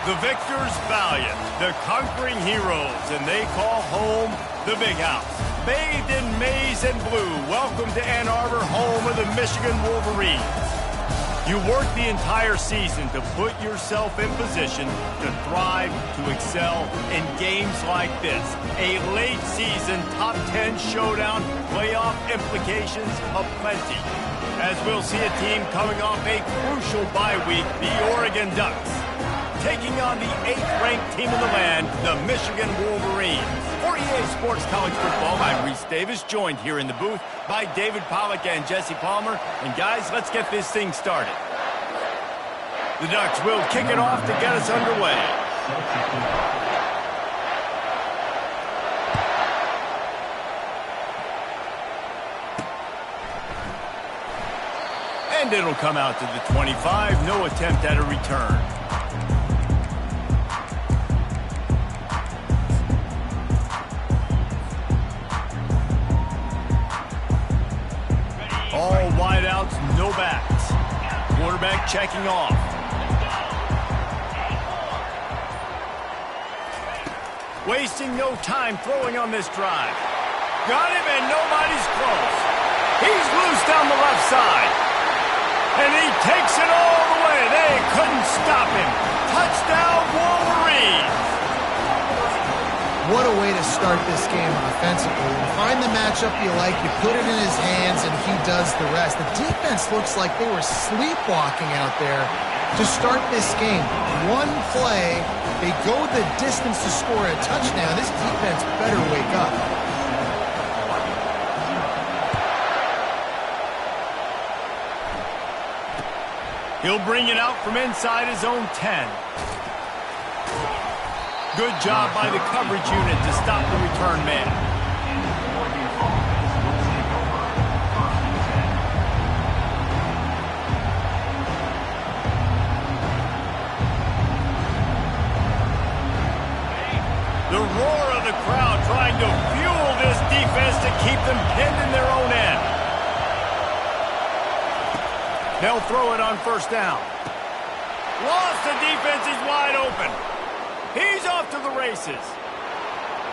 The victors valiant, the conquering heroes, and they call home the Big House. Bathed in maize and blue, welcome to Ann Arbor, home of the Michigan Wolverines. You work the entire season to put yourself in position to thrive, to excel in games like this. A late season top 10 showdown, playoff implications aplenty. As we'll see a team coming off a crucial bye week, the Oregon Ducks, taking on the 8th-ranked team in the land, the Michigan Wolverines. For EA Sports College Football, I'm Reese Davis, joined here in the booth by David Pollack and Jesse Palmer. And guys, let's get this thing started. The Ducks will kick it off to get us underway. And it'll come out to the 25, no attempt at a return. All wideouts, no backs. Quarterback checking off. Wasting no time throwing on this drive. Got him and nobody's close. He's loose down the left side. And he takes it all the way. They couldn't stop him. Touchdown, Wolverines. What a way to start this game offensively. You find the matchup you like, you put it in his hands, and he does the rest. The defense looks like they were sleepwalking out there to start this game. One play, they go the distance to score a touchdown. This defense better wake up. He'll bring it out from inside his own 10. Good job by the coverage unit to stop the return man. The roar of the crowd trying to fuel this defense to keep them pinned in their own end. They'll throw it on first down. Lost the defense, he's wide open. He's off to the races.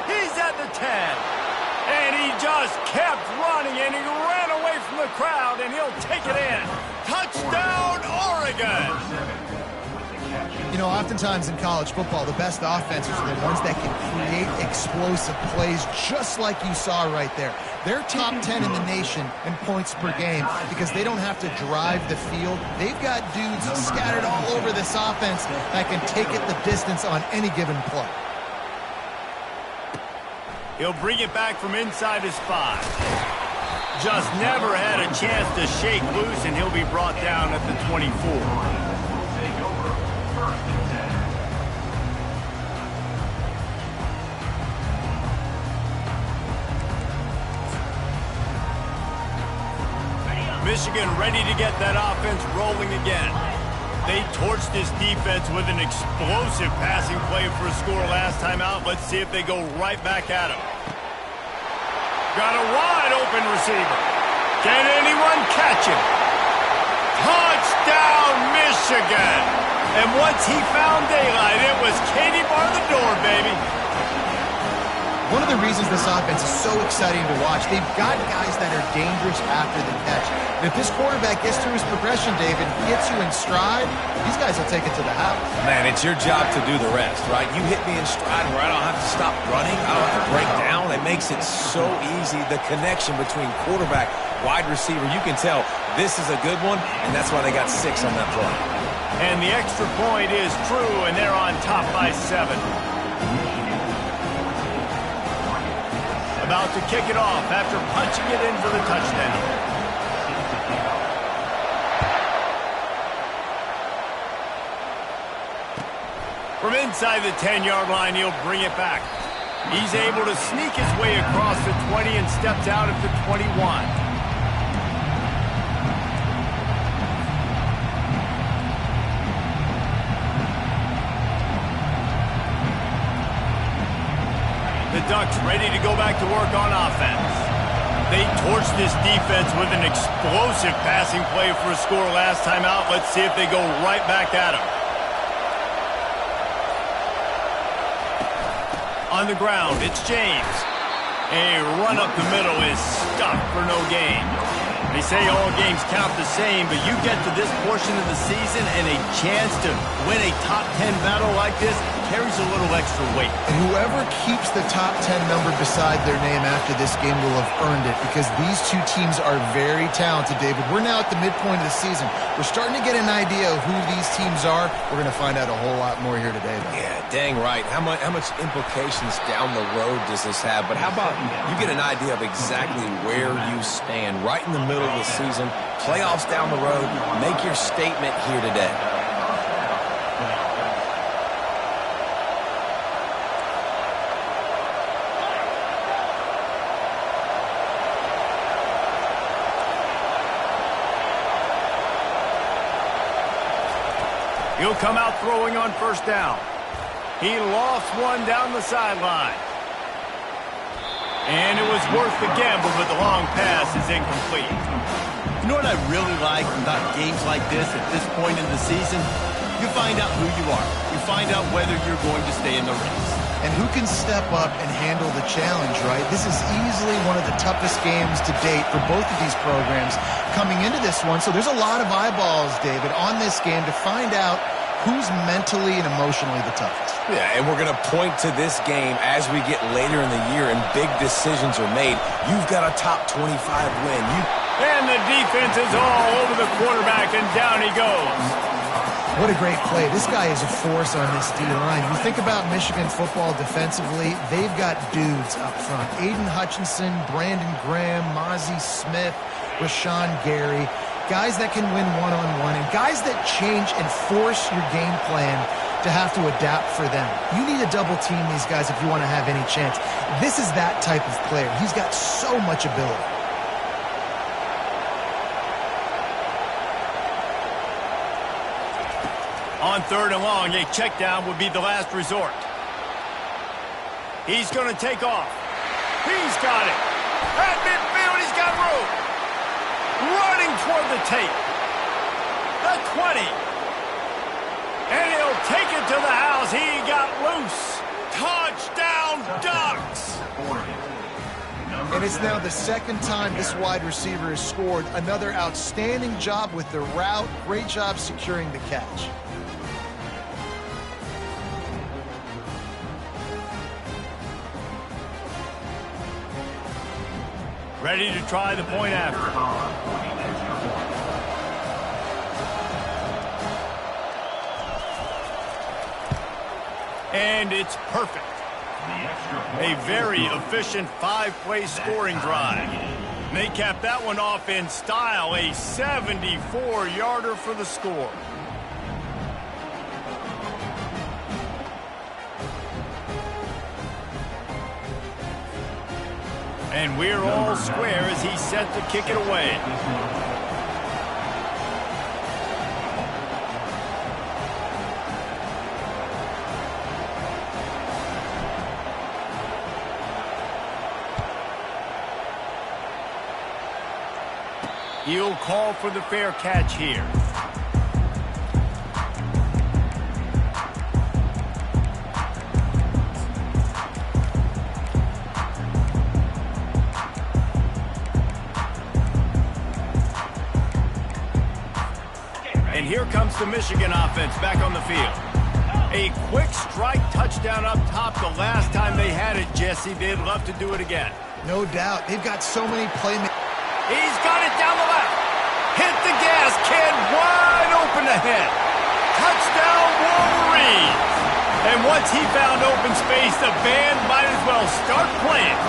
He's at the 10. And he just kept running, and he ran away from the crowd, and he'll take it in. Touchdown, Oregon! You know, oftentimes in college football, the best offenses are the ones that can create explosive plays just like you saw right there. They're top 10 in the nation in points per game because they don't have to drive the field. They've got dudes scattered all over this offense that can take it the distance on any given play. He'll bring it back from inside his 5. Just never had a chance to shake loose, and he'll be brought down at the 24. Michigan ready to get that offense rolling again. They torched this defense with an explosive passing play for a score last time out. Let's see if they go right back at him. Got a wide open receiver. Can anyone catch him? Touchdown, Michigan! And once he found daylight, it was Katie bar the door, baby. One of the reasons this offense is so exciting to watch, they've got guys that are dangerous after the catch. And if this quarterback gets through his progression, David, gets you in stride, these guys will take it to the house. Man, it's your job to do the rest, right? You hit me in stride where I don't have to stop running. I don't have to break down. It makes it so easy. The connection between quarterback, wide receiver, you can tell this is a good one, and that's why they got 6 on that play. And the extra point is true, and they're on top by 7. About to kick it off after punching it in for the touchdown. From inside the 10-yard line, he'll bring it back. He's able to sneak his way across the 20 and steps out at the 21. The Ducks ready to go back to work on offense. They torched this defense with an explosive passing play for a score last time out. Let's see if they go right back at him. On the ground, it's James. A run up the middle is stopped for no gain. They say all games count the same, but you get to this portion of the season and a chance to win a top 10 battle like this carries a little extra weight. And whoever keeps the top 10 number beside their name after this game will have earned it, because these two teams are very talented, David. We're now at the midpoint of the season. We're starting to get an idea of who these teams are. We're going to find out a whole lot more here today, though. Yeah, dang right. How much implications down the road does this have? But how about you get an idea of exactly where you stand right in the middle of the season, playoffs down the road, make your statement here today. He'll come out throwing on first down. He lost one down the sideline. And it was worth the gamble, but the long pass is incomplete. You know what I really like about games like this at this point in the season? You find out who you are. You find out whether you're going to stay in the race. And who can step up and handle the challenge, right? This is easily one of the toughest games to date for both of these programs coming into this one. So there's a lot of eyeballs, David, on this game to find out who's mentally and emotionally the toughest. Yeah, and we're going to point to this game as we get later in the year and big decisions are made. You've got a top 25 win. And the defense is all over the quarterback, and down he goes. What a great play. This guy is a force on this D-line. You think about Michigan football defensively, they've got dudes up front. Aiden Hutchinson, Brandon Graham, Mozzie Smith, Rashawn Gary. Guys that can win one-on-one and guys that change and force your game plan to have to adapt for them. You need to double team these guys if you want to have any chance. This is that type of player. He's got so much ability. On third and long, a check down would be the last resort. He's going to take off. He's got it. At midfield, he's got room. Running toward the tape. The 20. And he'll take it to the house. He got loose. Touchdown, Ducks. And it's now the second time this wide receiver has scored. Another outstanding job with the route. Great job securing the catch. Ready to try the point after. And it's perfect. A very efficient 5-play scoring drive. They cap that one off in style. A 74-yarder for the score. And we're all square as he's set to kick it away. He'll call for the fair catch here. here comes the Michigan offense back on the field. A quick strike touchdown up top the last time they had it, Jesse. They'd love to do it again. No doubt. They've got so many playmakers. He's got it down the left. Hit the gas, kid. Wide open ahead. Touchdown, Wolverines. And once he found open space, the band might as well start playing.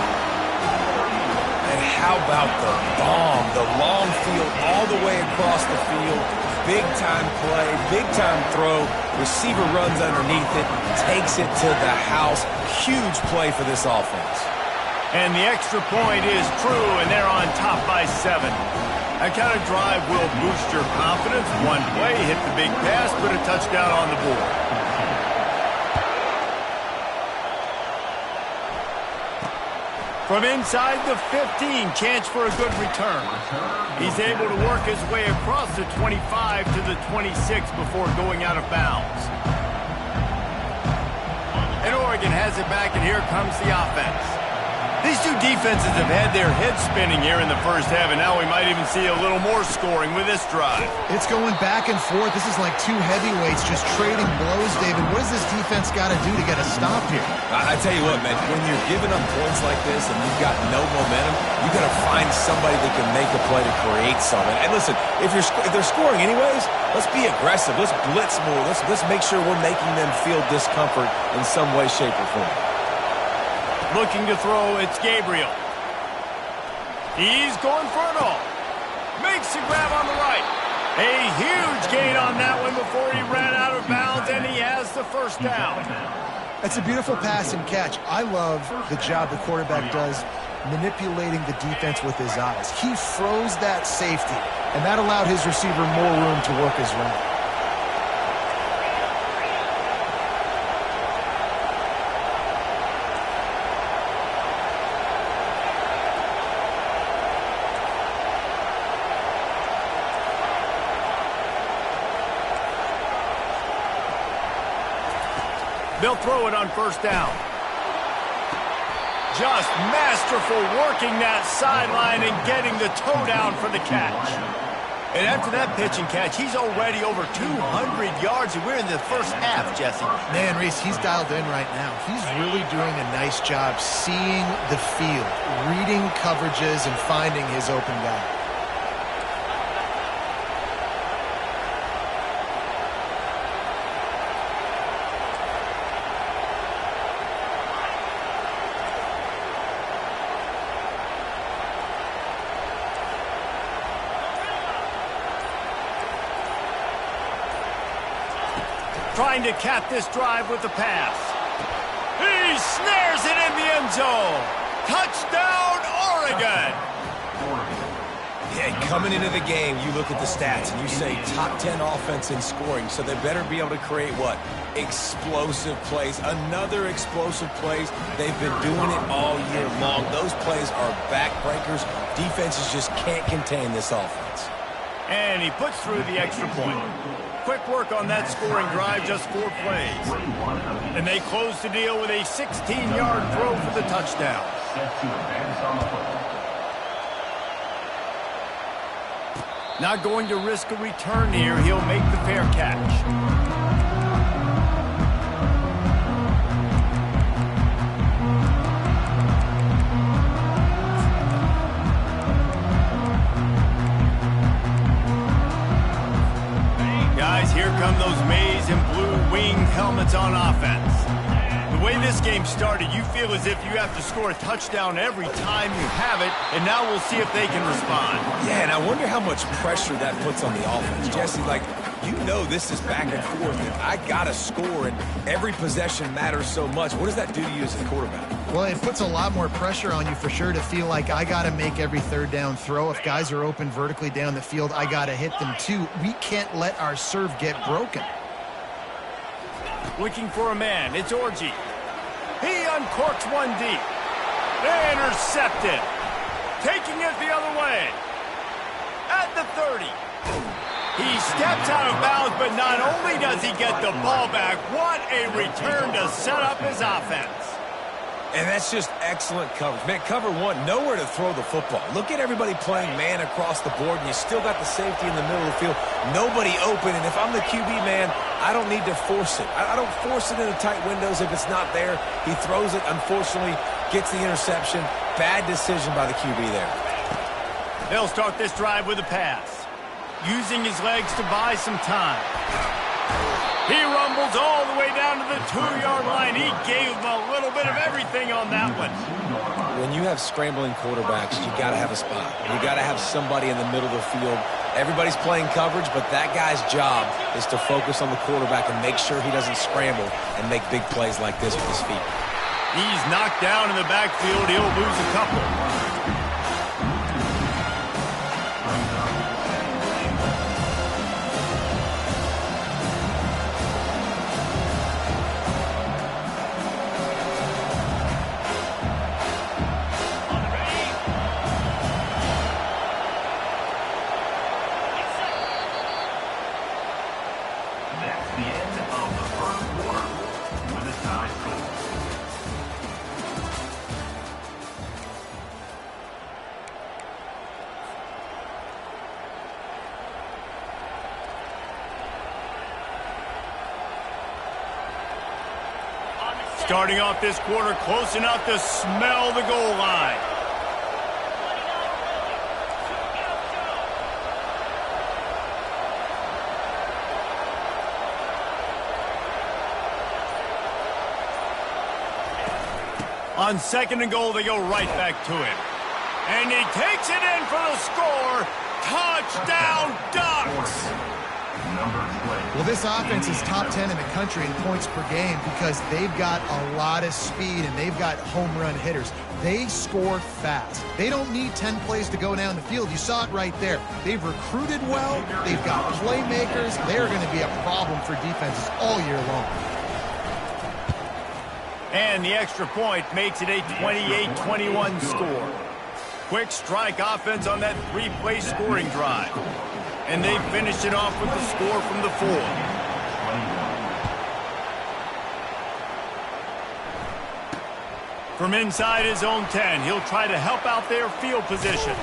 And how about the bomb? The long field all the way across the field. Big-time play, big-time throw. Receiver runs underneath it, takes it to the house. Huge play for this offense. And the extra point is true, and they're on top by 7. That kind of drive will boost your confidence. One play, hit the big pass, put a touchdown on the board. From inside the 15, chance for a good return. He's able to work his way across the 25 to the 26 before going out of bounds. And Oregon has it back, and here comes the offense. These two defenses have had their heads spinning here in the first half, and now we might even see a little more scoring with this drive. It's going back and forth. This is like two heavyweights just trading blows, David. What does this defense got to do to get a stop here? I tell you what, man, when you're giving up points like this and you've got no momentum, you got to find somebody that can make a play to create something. And listen, if they're scoring anyways, let's be aggressive. Let's blitz more. Let's make sure we're making them feel discomfort in some way, shape, or form. Looking to throw, it's Gabriel. He's going for it all. Makes a grab on the right. A huge gain on that one before he ran out of bounds, and he has the first down. That's a beautiful pass and catch. I love the job the quarterback does manipulating the defense with his eyes. He froze that safety, and that allowed his receiver more room to work his route. They'll throw it on first down. Just masterful working that sideline and getting the toe down for the catch. And after that pitch and catch, he's already over 200 yards, and we're in the first half, Jesse. Man, Reese, he's dialed in right now. He's really doing a nice job seeing the field, reading coverages, and finding his open guy. Trying to cap this drive with the pass. He snares it in the end zone. Touchdown, Oregon. Yeah, coming into the game, you look at the stats and you say top 10 offense in scoring, so they better be able to create what? Explosive plays. Another explosive plays. They've been doing it all year long. Those plays are backbreakers. Defenses just can't contain this offense. And he puts through the extra point. Quick work on that scoring drive, just 4 plays. And they close the deal with a 16-yard throw for the touchdown. Not going to risk a return here. He'll make the fair catch. Here come those maize and blue winged helmets on offense. The way this game started, you feel as if you have to score a touchdown every time you have it, and now we'll see if they can respond. Yeah, and I wonder how much pressure that puts on the offense. Jesse, like, you know this is back and forth, and I got to score, and every possession matters so much. What does that do to you as a quarterback? Well, it puts a lot more pressure on you for sure to feel like I got to make every third down throw. If guys are open vertically down the field, I got to hit them too. We can't let our serve get broken. Looking for a man. It's Orji. He uncorks one deep. Intercepted. Taking it the other way. At the 30. He steps out of bounds, but not only does he get the ball back, what a return to set up his offense. And that's just excellent coverage. Man, cover one, nowhere to throw the football. Look at everybody playing man across the board, and you still got the safety in the middle of the field. Nobody open, and if I'm the QB, man, I don't need to force it. I don't force it into tight windows if it's not there. He throws it, unfortunately, gets the interception. Bad decision by the QB there. They'll start this drive with a pass, using his legs to buy some time. He rumbles all the way down to the 2-yard line. He gave him a little bit of everything on that one. When you have scrambling quarterbacks, you got to have a spot. You got to have somebody in the middle of the field. Everybody's playing coverage, but that guy's job is to focus on the quarterback and make sure he doesn't scramble and make big plays like this with his feet. He's knocked down in the backfield. He'll lose a couple. Starting off this quarter close enough to smell the goal line. On 2nd and goal, they go right back to him. And he takes it in for the score. Touchdown, Ducks! Well, this offense is top 10 in the country in points per game because they've got a lot of speed and they've got home run hitters. They score fast. They don't need 10 plays to go down the field. You saw it right there. They've recruited well. They've got playmakers. They're going to be a problem for defenses all year long. And the extra point makes it a 28-21 score. Quick strike offense on that 3-play scoring drive. And they finish it off with the score from the 4. From inside his own 10, he'll try to help out their field position.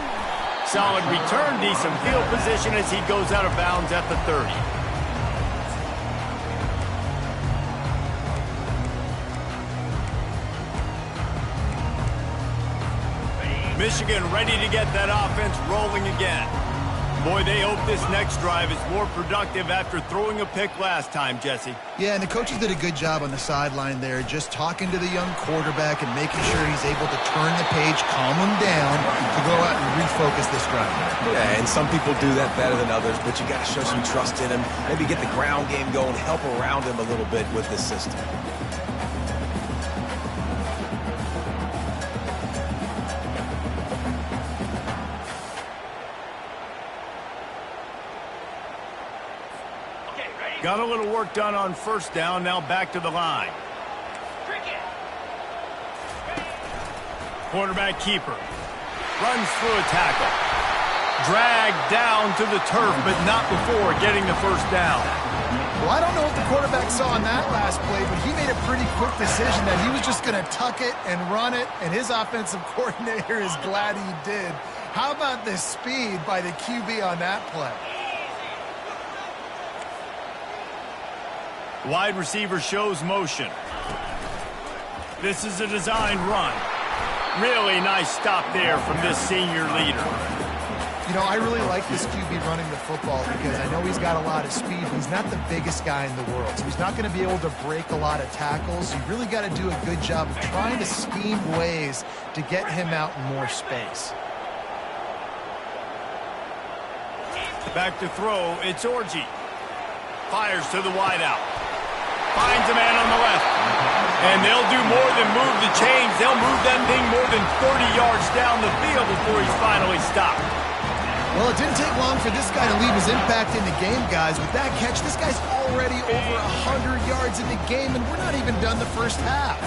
Solid return, decent field position as he goes out of bounds at the 30. Michigan ready to get that offense rolling again. Boy, they hope this next drive is more productive after throwing a pick last time, Jesse. Yeah, and the coaches did a good job on the sideline there, just talking to the young quarterback and making sure he's able to turn the page, calm him down, to go out and refocus this drive. Yeah, and some people do that better than others, but you got to show some trust in him, maybe get the ground game going, help around him a little bit with this system. Got a little work done on 1st down, now back to the line. Quarterback keeper. Runs through a tackle. Dragged down to the turf, but not before getting the 1st down. Well, I don't know what the quarterback saw on that last play, but he made a pretty quick decision that he was just going to tuck it and run it, and his offensive coordinator is glad he did. How about the speed by the QB on that play? Wide receiver shows motion. This is a designed run. Really nice stop there from this senior leader. You know, I really like this QB running the football because I know he's got a lot of speed. He's not the biggest guy in the world, so he's not going to be able to break a lot of tackles. You really got to do a good job of trying to scheme ways to get him out in more space. Back to throw, it's Orji. Fires to the wideout. Finds a man on the left. And they'll do more than move the chains. They'll move that thing more than 30 yards down the field before he's finally stopped. Well, it didn't take long for this guy to leave his impact in the game, guys. With that catch, this guy's already over 100 yards in the game, and we're not even done the 1st half.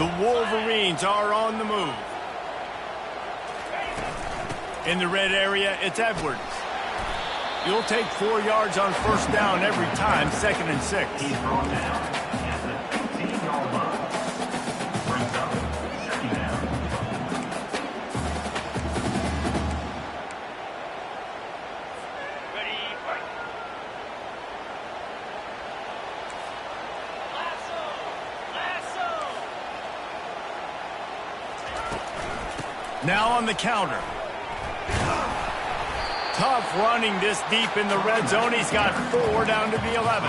The Wolverines are on the move. In the red area, it's Edwards. You'll take 4 yards on 1st down every time, 2nd and 6. Now on the counter. Tough running this deep in the red zone. He's got 4 down to the 11.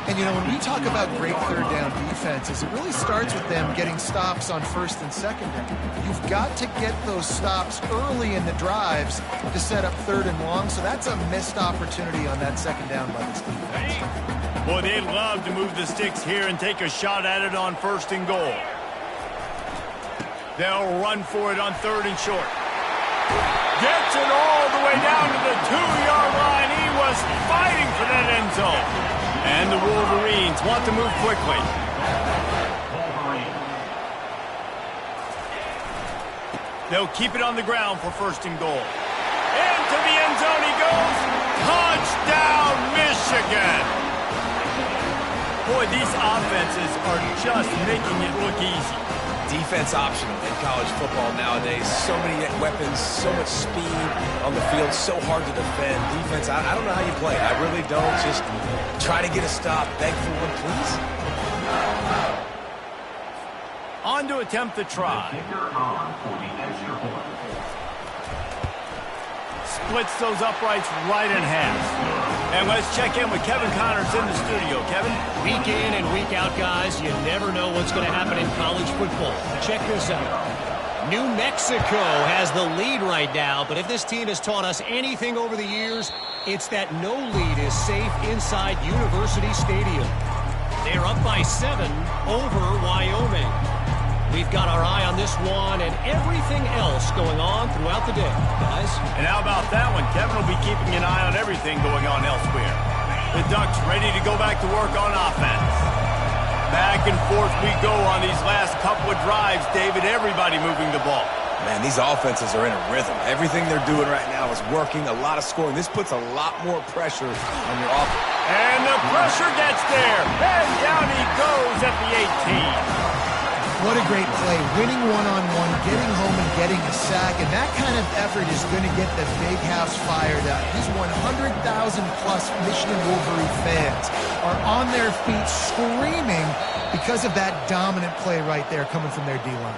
And, you know, when we talk about great third down defenses, it really starts with them getting stops on first and second down. You've got to get those stops early in the drives to set up third and long, so that's a missed opportunity on that second down by this defense. Boy, they'd love to move the sticks here and take a shot at it on first and goal. They'll run for it on third and short. Gets it all the way down to the 2-yard line. He was fighting for that end zone. And the Wolverines want to move quickly. They'll keep it on the ground for first and goal. Into the end zone he goes. Touchdown, Michigan. Boy, these offenses are just making it look easy. Defense optional in college football nowadays. So many weapons, so much speed on the field, so hard to defend. Defense, I don't know how you play. I really don't. Just try to get a stop, beg for one, please. On to attempt the try. Splits those uprights right in half. And let's check in with Kevin Connors in the studio. Kevin? Week in and week out, guys, you never know what's going to happen in college football. Check this out. New Mexico has the lead right now, but if this team has taught us anything over the years, it's that no lead is safe inside University Stadium. They're up by 7 over Wyoming. We've got our eye on this one and everything else going on throughout the day, guys. And how about that one? Kevin will be keeping an eye on everything going on elsewhere. The Ducks ready to go back to work on offense. Back and forth we go on these last couple of drives, David. Everybody moving the ball. Man, these offenses are in a rhythm. Everything they're doing right now is working, a lot of scoring. This puts a lot more pressure on your offense. And the pressure gets there. And down he goes at the 18. What a great play. Winning one-on-one, getting home and getting a sack. And that kind of effort is going to get the Big House fired up. These 100,000-plus Michigan Wolverine fans are on their feet screaming because of that dominant play right there coming from their D-line.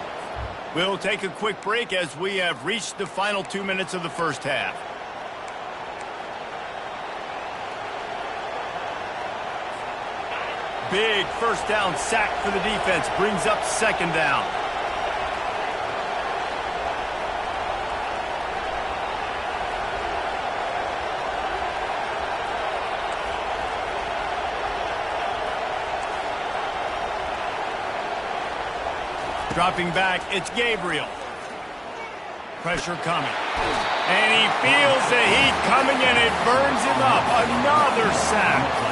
We'll take a quick break as we have reached the final 2 minutes of the first half. Big first down sack for the defense. Brings up second down. Dropping back, it's Gabriel. Pressure coming. And he feels the heat coming and it burns him up. Another sack.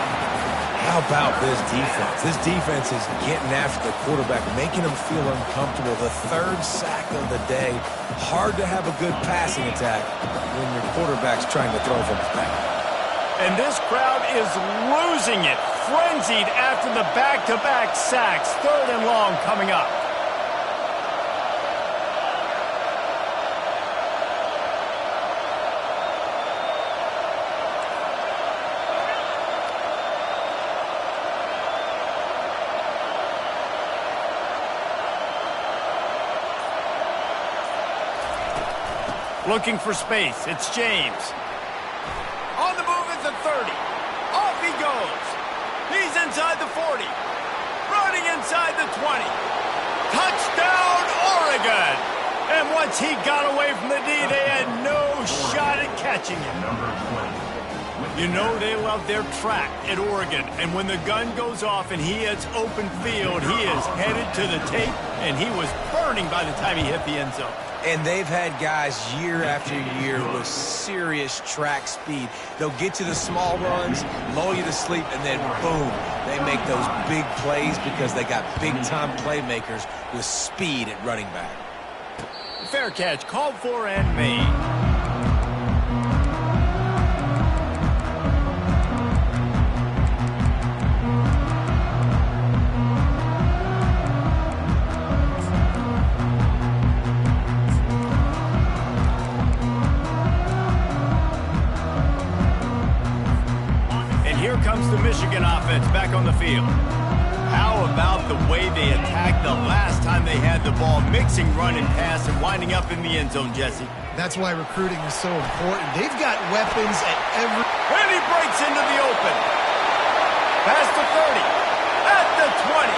How about this defense? This defense is getting after the quarterback, making him feel uncomfortable. The 3rd sack of the day. Hard to have a good passing attack when your quarterback's trying to throw from his back. And this crowd is losing it. Frenzied after the back-to-back sacks. 3rd and long coming up. Looking for space. It's James. On the move at the 30. Off he goes. He's inside the 40. Running inside the 20. Touchdown, Oregon! And once he got away from the D, they had no shot at catching him. You know they love their track at Oregon. And when the gun goes off and he hits open field, he is headed to the tape, and he was burning by the time he hit the end zone. And they've had guys year after year with serious track speed. They'll get you the small runs, lull you to sleep, and then boom, they make those big plays because they got big-time playmakers with speed at running back. Fair catch, called for and made. Comes the Michigan offense back on the field. How about the way they attacked the last time they had the ball, mixing run and pass and winding up in the end zone, Jesse? That's why recruiting is so important. They've got weapons at every... And he breaks into the open. Past the 30, at the 20.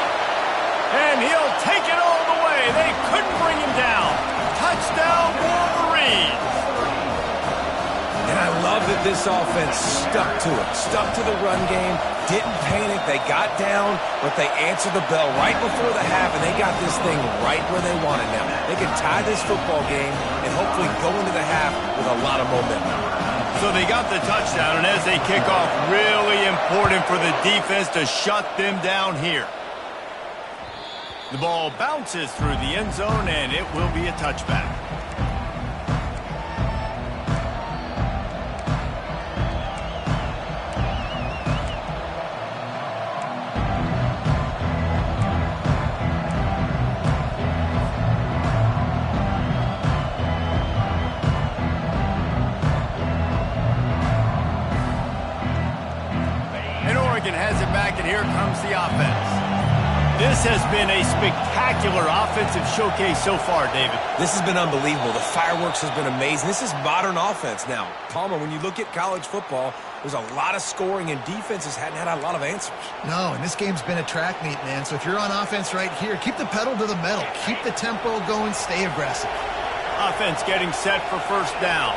And he'll take it all the way. They couldn't bring him down. Touchdown, Wolverines. And I love that this offense stuck to it, stuck to the run game, didn't panic. They got down, but they answered the bell right before the half, and they got this thing right where they wanted now. They can tie this football game and hopefully go into the half with a lot of momentum. So they got the touchdown, and as they kick off, really important for the defense to shut them down here. The ball bounces through the end zone, and it will be a touchback. Has it back, and here comes the offense. This has been a spectacular offensive showcase so far, David. This has been unbelievable. The fireworks has been amazing. This is modern offense now. Palmer, when you look at college football, there's a lot of scoring, and defenses hadn't had a lot of answers. No, and this game's been a track meet, man. So if you're on offense right here, keep the pedal to the metal. Keep the tempo going. Stay aggressive. Offense getting set for first down.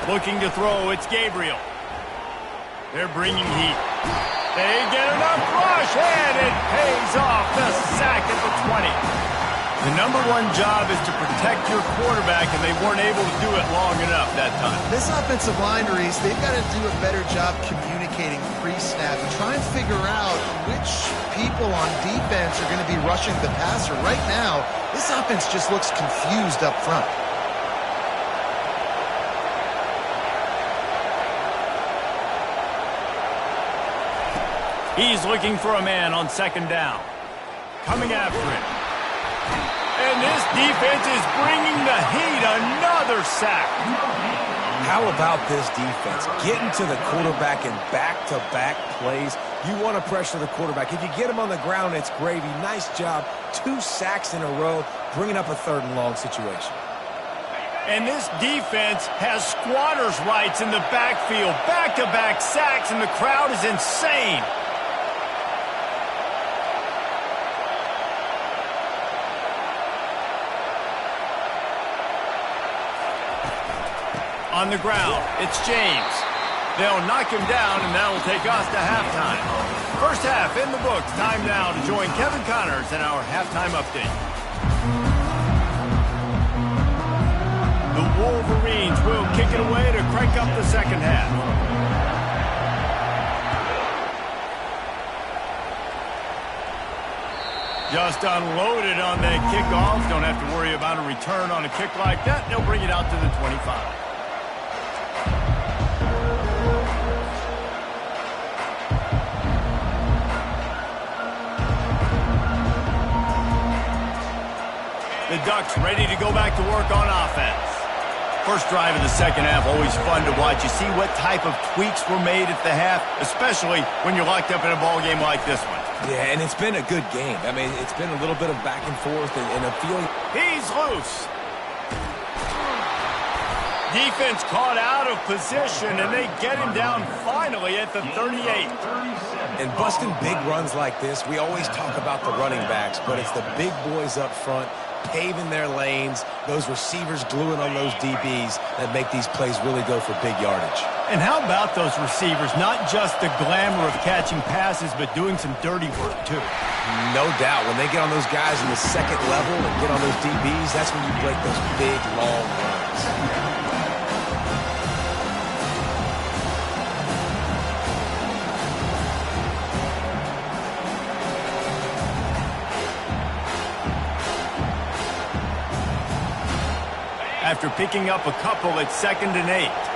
Looking to throw, it's Gabriel. They're bringing heat. They get enough rush, and it pays off. The sack at the 20. The number one job is to protect your quarterback, and they weren't able to do it long enough that time. This offensive line, Reese, they've got to do a better job communicating pre-snap and try and figure out which people on defense are going to be rushing the passer. Right now, this offense just looks confused up front. He's looking for a man on second down. Coming after him. And this defense is bringing the heat. Another sack. How about this defense? Getting to the quarterback in back-to-back plays. You want to pressure the quarterback. If you get him on the ground, it's gravy. Nice job. 2 sacks in a row, bringing up a 3rd and long situation. And this defense has squatters' rights in the backfield. Back-to-back sacks, and the crowd is insane. On the ground, it's James. They'll knock him down, and that will take us to halftime. First half in the books. Time now to join Kevin Connors in our halftime update. The Wolverines will kick it away to crank up the second half. Just unloaded on that kickoff. Don't have to worry about a return on a kick like that. They'll bring it out to the 25. The Ducks ready to go back to work on offense. First drive of the second half, always fun to watch. You see what type of tweaks were made at the half, especially when you're locked up in a ball game like this one. Yeah, and it's been a good game. I mean, it's been a little bit of back and forth and a feeling. He's loose. Defense caught out of position, and they get him down finally at the 38. And busting big runs like this, we always talk about the running backs, but it's the big boys up front paving their lanes, those receivers gluing on those DBs that make these plays really go for big yardage. And how about those receivers? Not just the glamour of catching passes, but doing some dirty work, too. No doubt. When they get on those guys in the second level and get on those DBs, that's when you break those big, long runs. After picking up a couple at 2nd and 8.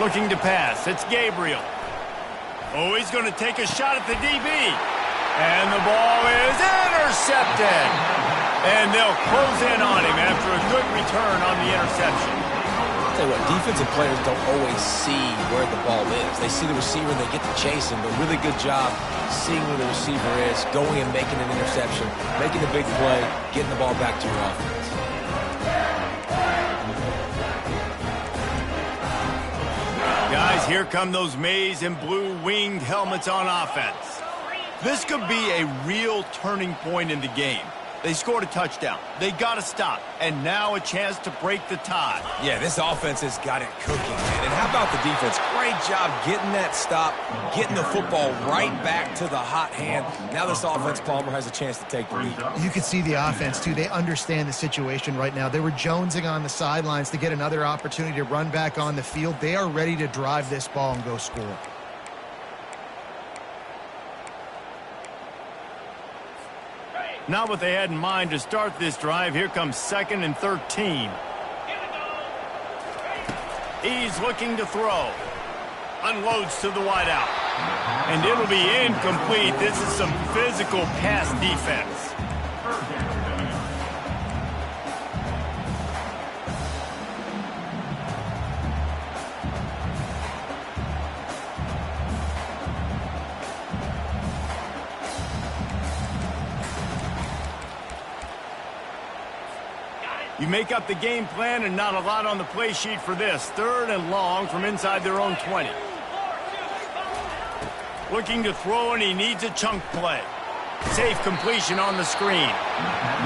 Looking to pass. It's Gabriel. Oh, he's going to take a shot at the DB. And the ball is intercepted. And they'll close in on him after a good return on the interception. I'll tell you what, defensive players don't always see where the ball is. They see the receiver and they get to chase him, but really good job seeing where the receiver is, going and making an interception, making a big play, getting the ball back to your offense. Guys, here come those maize and blue winged helmets on offense. This could be a real turning point in the game. They scored a touchdown. They got to stop. And now a chance to break the tie. Yeah, this offense has got it cooking, man. And how about the defense? Great job getting that stop, getting the football right back to the hot hand. Now this offense, Palmer, has a chance to take the lead. You can see the offense, too. They understand the situation right now. They were jonesing on the sidelines to get another opportunity to run back on the field. They are ready to drive this ball and go score. Not what they had in mind to start this drive. Here comes 2nd and 13. He's looking to throw. Unloads to the wideout. And it'll be incomplete. This is some physical pass defense. You make up the game plan and not a lot on the play sheet for this. 3rd and long from inside their own 20. Looking to throw, and he needs a chunk play. Safe completion on the screen.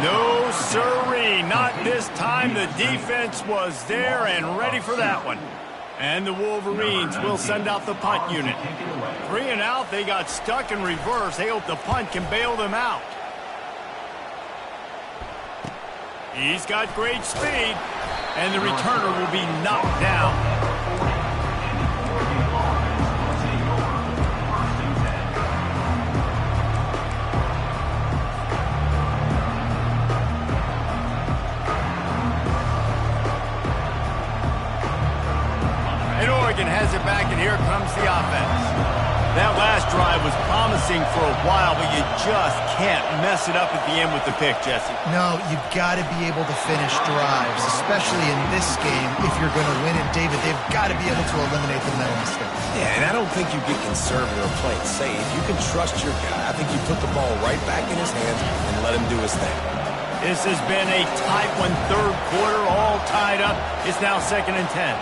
No siree, not this time. The defense was there and ready for that one. And the Wolverines will send out the punt unit. 3 and out, they got stuck in reverse. They hope the punt can bail them out. He's got great speed, and the returner will be knocked down. And Oregon has it back, and here comes the offense. That last drive was promising for a while, but you just can't mess it up at the end with the pick, Jesse. No, you've got to be able to finish drives, especially in this game if you're going to win. And, David, they've got to be able to eliminate the mental mistakes. Yeah, and I don't think you get conservative or play it safe. You can trust your guy. I think you put the ball right back in his hands and let him do his thing. This has been a tight one, 3rd quarter, all tied up. It's now 2nd and 10.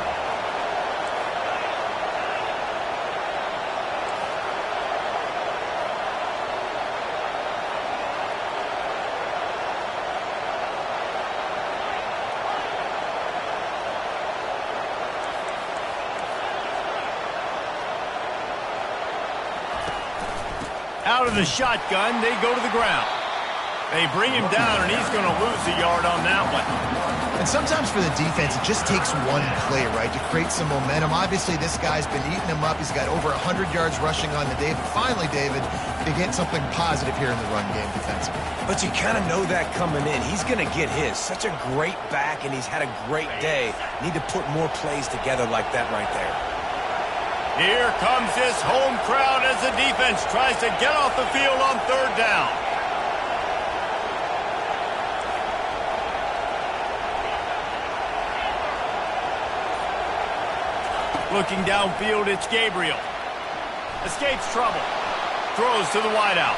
Out of the shotgun, they go to the ground. They bring him down, and he's going to lose a yard on that one. And sometimes for the defense, it just takes one play, right, to create some momentum. Obviously, this guy's been eating him up. He's got over 100 yards rushing on the day. But finally, David, they get something positive here in the run game defensively. But you kind of know that coming in. He's going to get his. Such a great back, and he's had a great day. Need to put more plays together like that right there. Here comes this home crowd as the defense tries to get off the field on 3rd down. Looking downfield, it's Gabriel. Escapes trouble. Throws to the wideout.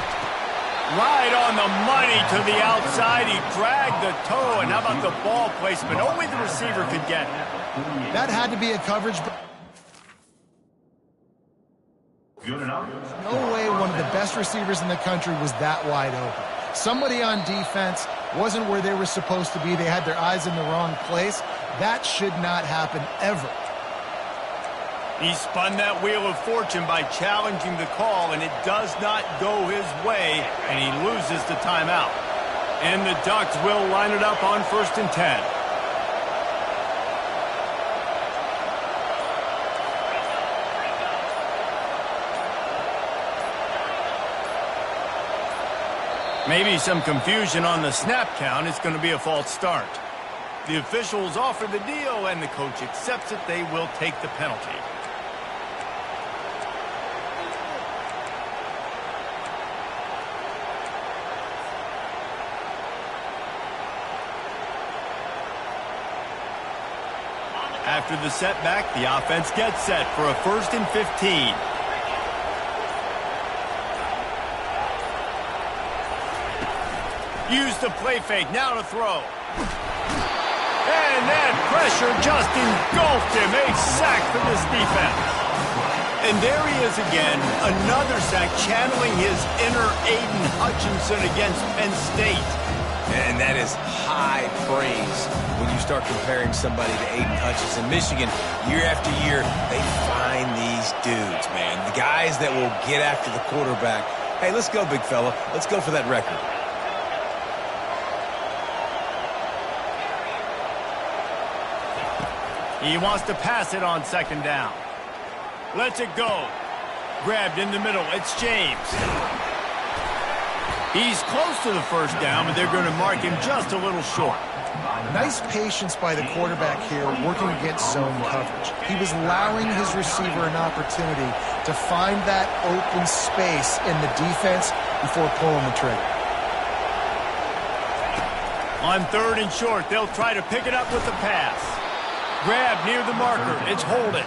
Right on the money to the outside. He dragged the toe, and how about the ball placement? Only the receiver could get it. That had to be a coverage. No way one of the best receivers in the country was that wide open. Somebody on defense wasn't where they were supposed to be. They had their eyes in the wrong place. That should not happen ever. He spun that wheel of fortune by challenging the call, and it does not go his way, and he loses the timeout. And the Ducks will line it up on 1st and 10. Maybe some confusion on the snap count. It's going to be a false start. The officials offer the deal, and the coach accepts it. They will take the penalty. After the setback, the offense gets set for a 1st and 15. Use the play fake, now to throw. And that pressure just engulfed him. A sack for this defense. And there he is again, another sack, channeling his inner Aiden Hutchinson against Penn State. And that is high praise when you start comparing somebody to Aiden Hutchinson. Michigan, year after year, they find these dudes, man. The guys that will get after the quarterback. Hey, let's go, big fella. Let's go for that record. He wants to pass it on 2nd down. Lets it go. Grabbed in the middle. It's James. He's close to the 1st down, but they're going to mark him just a little short. Nice patience by the quarterback here working against zone coverage. He was allowing his receiver an opportunity to find that open space in the defense before pulling the trigger. On 3rd and short, they'll try to pick it up with the pass. Grab near the marker. It's Holden.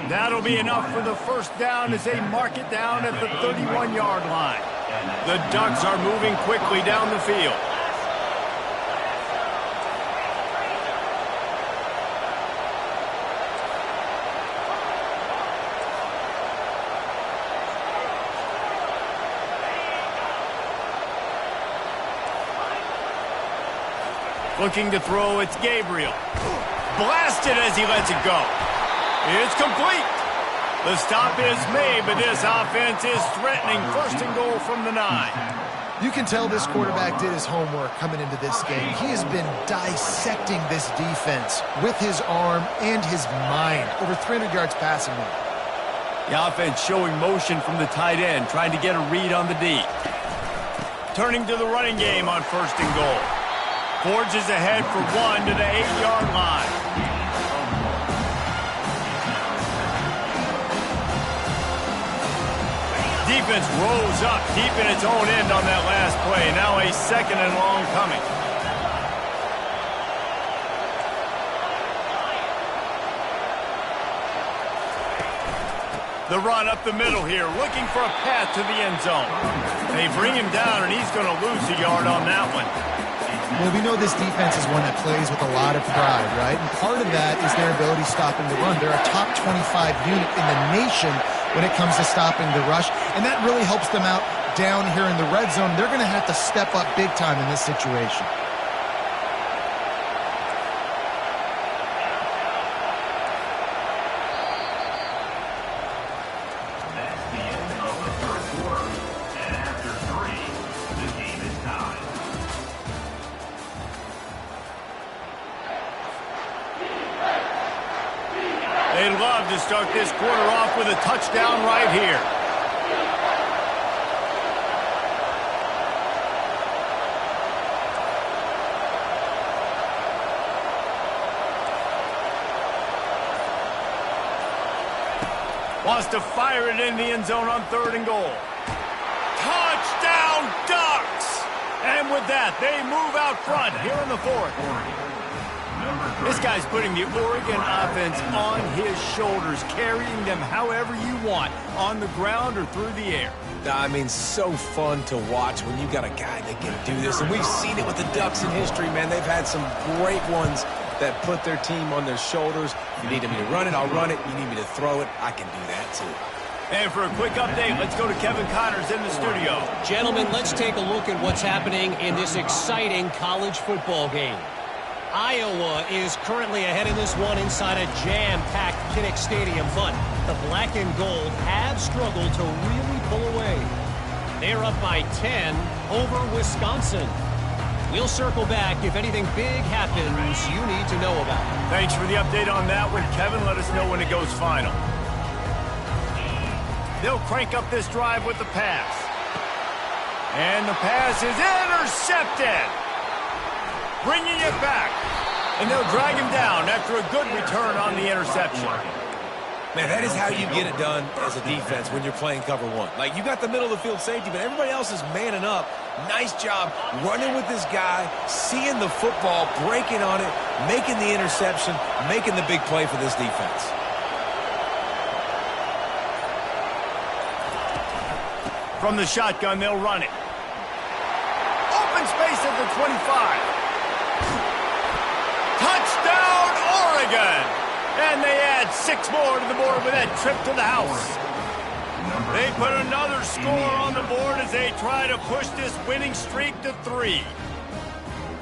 That'll be enough for the 1st down as they mark it down at the 31-yard line. The Ducks are moving quickly down the field. Looking to throw, it's Gabriel. Blasted as he lets it go. It's complete. The stop is made, but this offense is threatening 1st and goal from the 9. You can tell this quarterback did his homework coming into this game. He has been dissecting this defense with his arm and his mind. Over 300 yards passing now. The offense showing motion from the tight end, trying to get a read on the D. Turning to the running game on 1st and goal. Forges ahead for 1 to the 8-yard line. Defense rose up, keeping its own end on that last play. Now a 2nd and long coming. The run up the middle here, looking for a path to the end zone. They bring him down, and he's going to lose a yard on that one. Well, we know this defense is one that plays with a lot of pride, right? And part of that is their ability stopping the run. They're a top 25 unit in the nation when it comes to stopping the rush, and that really helps them out down here in the red zone. They're going to have to step up big time in this situation. They'd love to start this quarter off with a touchdown right here. Wants to fire it in the end zone on 3rd and goal. Touchdown, Ducks! And with that, they move out front here in the 4th. This guy's putting the Oregon offense on his shoulders, carrying them however you want, on the ground or through the air. I mean, so fun to watch when you got a guy that can do this. And we've seen it with the Ducks in history, man. They've had some great ones that put their team on their shoulders. You need me to run it, I'll run it. You need me to throw it, I can do that too. And for a quick update, let's go to Kevin Connors in the studio. Gentlemen, let's take a look at what's happening in this exciting college football game. Iowa is currently ahead in this one inside a jam-packed Kinnick Stadium, but the black and gold have struggled to really pull away. They're up by 10 over Wisconsin. We'll circle back if anything big happens you need to know about. Thanks for the update on that one, Kevin. Let us know when it goes final. They'll crank up this drive with the pass. And the pass is intercepted. Bringing it back. And they'll drag him down after a good return on the interception. Man, that is how you get it done as a defense when you're playing cover one. Like, you got the middle of the field safety, but everybody else is manning up. Nice job running with this guy, seeing the football, breaking on it, making the interception, making the big play for this defense. From the shotgun, they'll run it. Open space at the 25. Touchdown, Oregon! And they add 6 more to the board with that trip to the house. They put another score on the board as they try to push this winning streak to 3.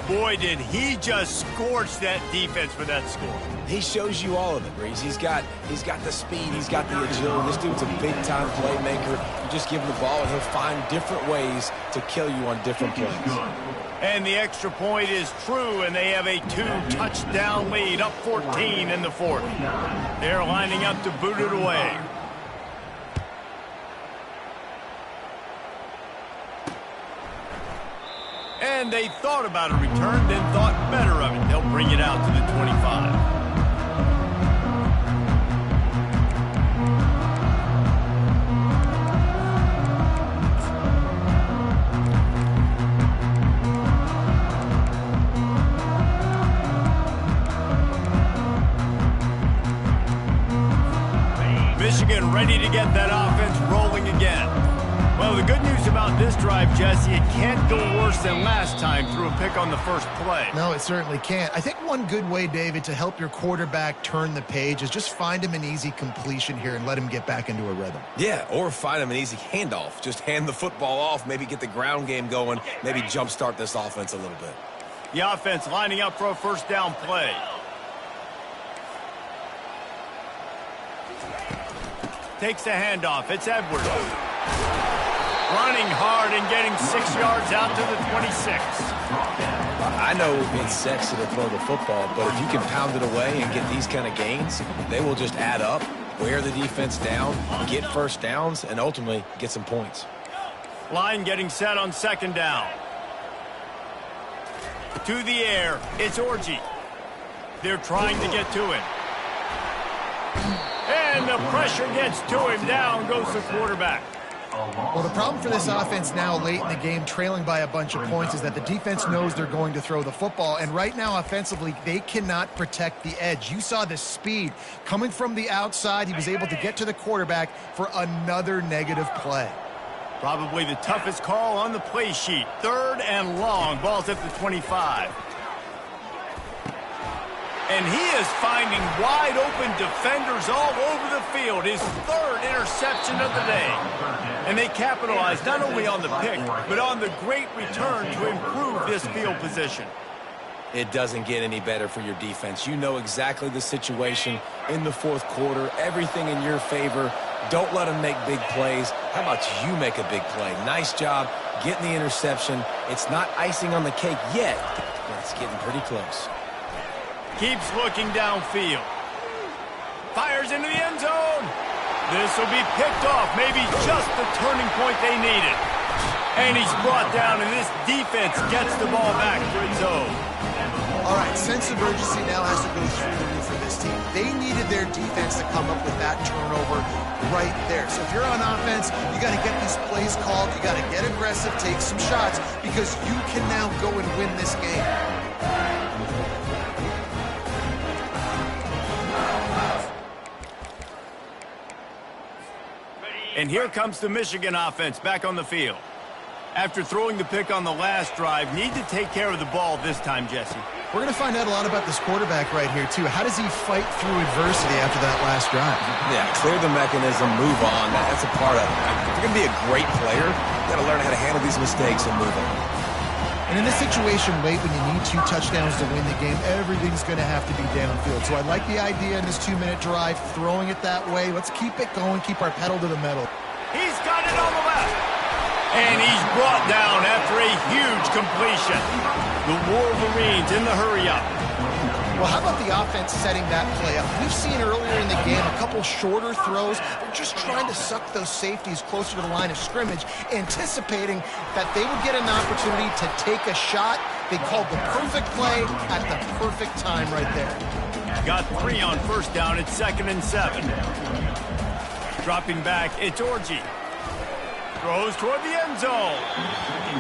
Boy, did he just scorch that defense for that score. He shows you all of it, Breeze. He's got the speed, he's got the agility. This dude's a big-time playmaker. You just give him the ball, and he'll find different ways to kill you on different plays. And the extra point is true, and they have a 2-touchdown lead, up 14 in the 4th. They're lining up to boot it away. And they thought about a return, then thought better of it. They'll bring it out to the 25. Michigan ready to get that offense rolling again. Well, the good news about this drive, Jesse, it can't go worse than last time through a pick on the first play. No, it certainly can't. I think one good way, David, to help your quarterback turn the page is just find him an easy completion here and let him get back into a rhythm. Yeah, or find him an easy handoff. Just hand the football off, maybe get the ground game going, maybe jumpstart this offense a little bit. The offense lining up for a first down play. Takes the handoff. It's Edwards. Running hard and getting 6 yards out to the 26. I know it's sexy to throw the football, but if you can pound it away and get these kind of gains, they will just add up, wear the defense down, get first downs, and ultimately get some points. Line getting set on second down. To the air. It's Orji. They're trying to get to him. And the pressure gets to him. Down goes the quarterback. Well, the problem for this offense now late in the game, trailing by a bunch of points, is that the defense knows they're going to throw the football. And right now, offensively, they cannot protect the edge. You saw the speed coming from the outside. He was able to get to the quarterback for another negative play. Probably the toughest call on the play sheet. 3rd and long. Ball's at the 25. And he is finding wide open defenders all over the field. His 3rd interception of the day. And they capitalized not only on the pick, but on the great return to improve this field position. It doesn't get any better for your defense. You know exactly the situation in the 4th quarter. Everything in your favor. Don't let them make big plays. How about you make a big play? Nice job getting the interception. It's not icing on the cake yet, but it's getting pretty close. Keeps looking downfield. Fires into the end zone. This will be picked off. Maybe just the turning point they needed. And he's brought down, and this defense gets the ball back for its own. All right, sense of urgency now has to go through the roof for this team. They needed their defense to come up with that turnover right there. So if you're on offense, you got to get these plays called. You got to get aggressive, take some shots, because you can now go and win this game. And here comes the Michigan offense back on the field. After throwing the pick on the last drive, need to take care of the ball this time, Jesse. We're going to find out a lot about this quarterback right here, too. How does he fight through adversity after that last drive? Yeah, clear the mechanism, move on. That's a part of it. If you're going to be a great player, you got to learn how to handle these mistakes and move on. And in this situation late, when you need 2 touchdowns to win the game, everything's going to have to be downfield. So I like the idea in this 2-minute drive, throwing it that way. Let's keep it going, keep our pedal to the metal. He's got it on the left. And he's brought down after a huge completion. The Wolverines in the hurry-up. Well, how about the offense setting that play up? We've seen earlier in the game a couple shorter throws. They're just trying to suck those safeties closer to the line of scrimmage, anticipating that they would get an opportunity to take a shot. They called the perfect play at the perfect time right there. Got 3 on first down. It's 2nd and 7. Dropping back, it's Orji. Throws toward the end zone.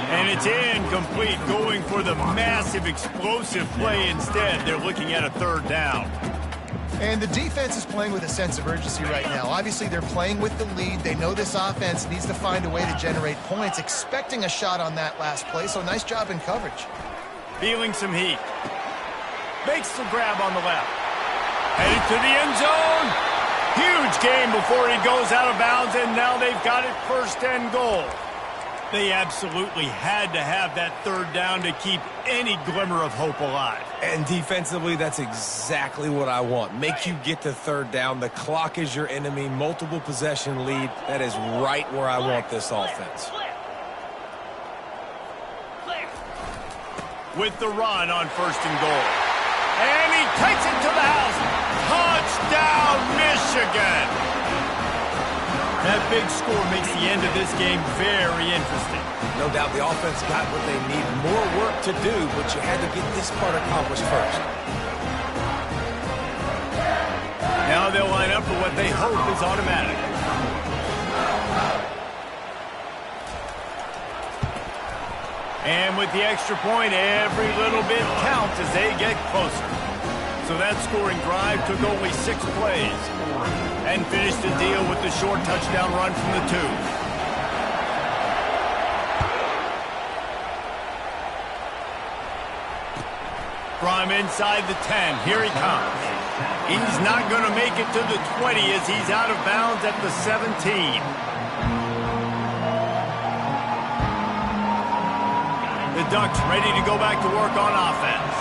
And it's incomplete, going for the massive explosive play instead. They're looking at a 3rd down. And the defense is playing with a sense of urgency right now. Obviously, they're playing with the lead. They know this offense needs to find a way to generate points, expecting a shot on that last play, so nice job in coverage. Feeling some heat. Makes the grab on the left. Headed to the end zone. Huge gain before he goes out of bounds, and now they've got it 1st and goal. They absolutely had to have that 3rd down to keep any glimmer of hope alive. And defensively, that's exactly what I want. Make you get to 3rd down. The clock is your enemy. Multiple possession lead. That is right where I want this offense. With the run on 1st and goal. And he takes it to the house. Touchdown, Michigan! That big score makes the end of this game very interesting. No doubt the offense got what they need. More work to do, but you had to get this part accomplished first. Now they'll line up for what they hope is automatic. And with the extra point, every little bit counts as they get closer. So that scoring drive took only 6 plays and finished the deal with the short touchdown run from the 2. From inside the 10, here he comes. He's not going to make it to the 20 as he's out of bounds at the 17. The Ducks ready to go back to work on offense.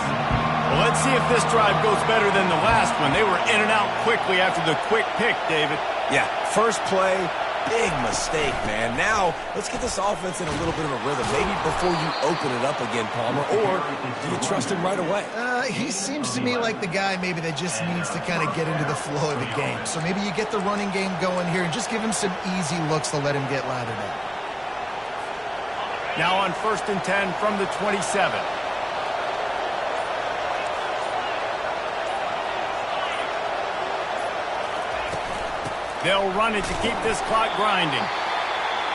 Well, let's see if this drive goes better than the last one. They were in and out quickly after the quick pick, David. Yeah, first play, big mistake, man. Now, let's get this offense in a little bit of a rhythm. Maybe before you open it up again, Palmer, or do you trust him right away? He seems to me like the guy maybe that just needs to kind of get into the flow of the game. So maybe you get the running game going here and just give him some easy looks to let him get lathered up. Now on 1st and 10 from the 27. They'll run it to keep this clock grinding.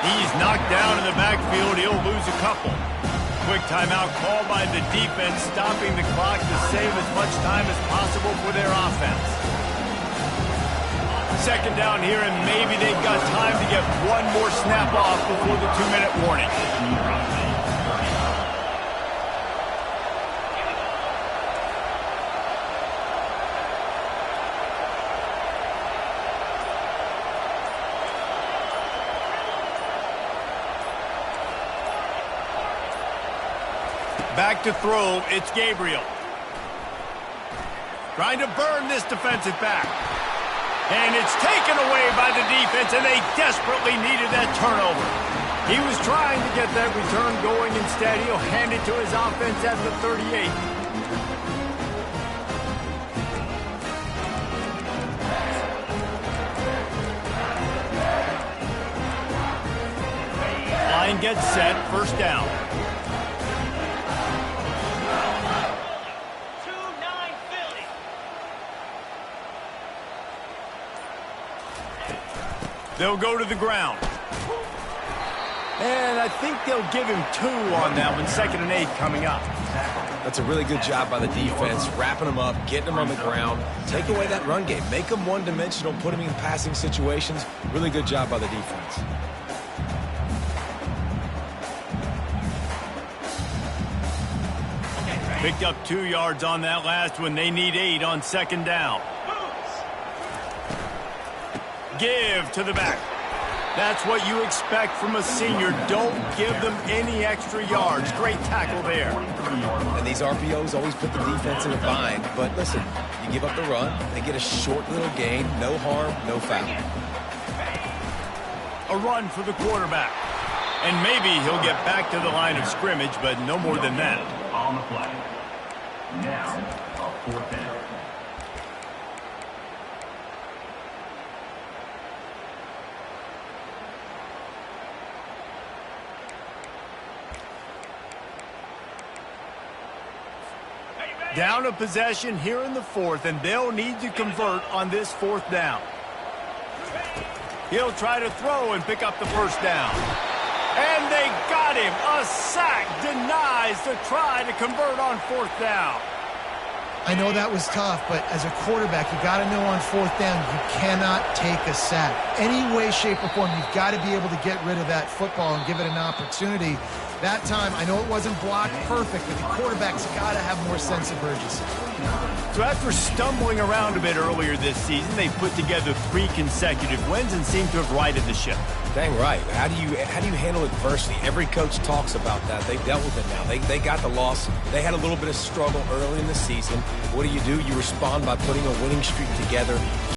He's knocked down in the backfield. He'll lose a couple. Quick timeout called by the defense, stopping the clock to save as much time as possible for their offense. 2nd down here, and maybe they've got time to get one more snap off before the 2-minute warning. Back to throw, it's Gabriel. Trying to burn this defensive back. And it's taken away by the defense, and they desperately needed that turnover. He was trying to get that return going. Instead, he'll hand it to his offense at the 38. Line gets set, 1st down. They'll go to the ground. And I think they'll give him 2 on that one. 2nd and 8 coming up. That's a really good job by the defense, wrapping them up, getting them on the ground. Take away that run game. Make them one-dimensional, put them in passing situations. Really good job by the defense. Picked up 2 yards on that last one. They need 8 on 2nd down. Give to the back. That's what you expect from a senior. Don't give them any extra yards. Great tackle there. And these RPOs always put the defense in a bind. But listen, you give up the run, they get a short little gain. No harm, no foul. A run for the quarterback. And maybe he'll get back to the line of scrimmage, but no more than that. On the play. Now, a 4th down. Down a possession here in the fourth, and they'll need to convert on this fourth down. He'll try to throw and pick up the first down. And they got him. A sack denies the try to convert on fourth down. I know that was tough, but as a quarterback, you got to know on fourth down, you cannot take a sack. Any way, shape, or form, you've got to be able to get rid of that football and give it an opportunity. That time, I know it wasn't blocked perfect, but the quarterback's got to have more sense of urgency. So after stumbling around a bit earlier this season, they put together 3 consecutive wins and seem to have righted the ship. Dang right. How do you handle adversity? Every coach talks about that. They've dealt with it now. They got the loss. They had a little bit of struggle early in the season. What do? You respond by putting a winning streak together.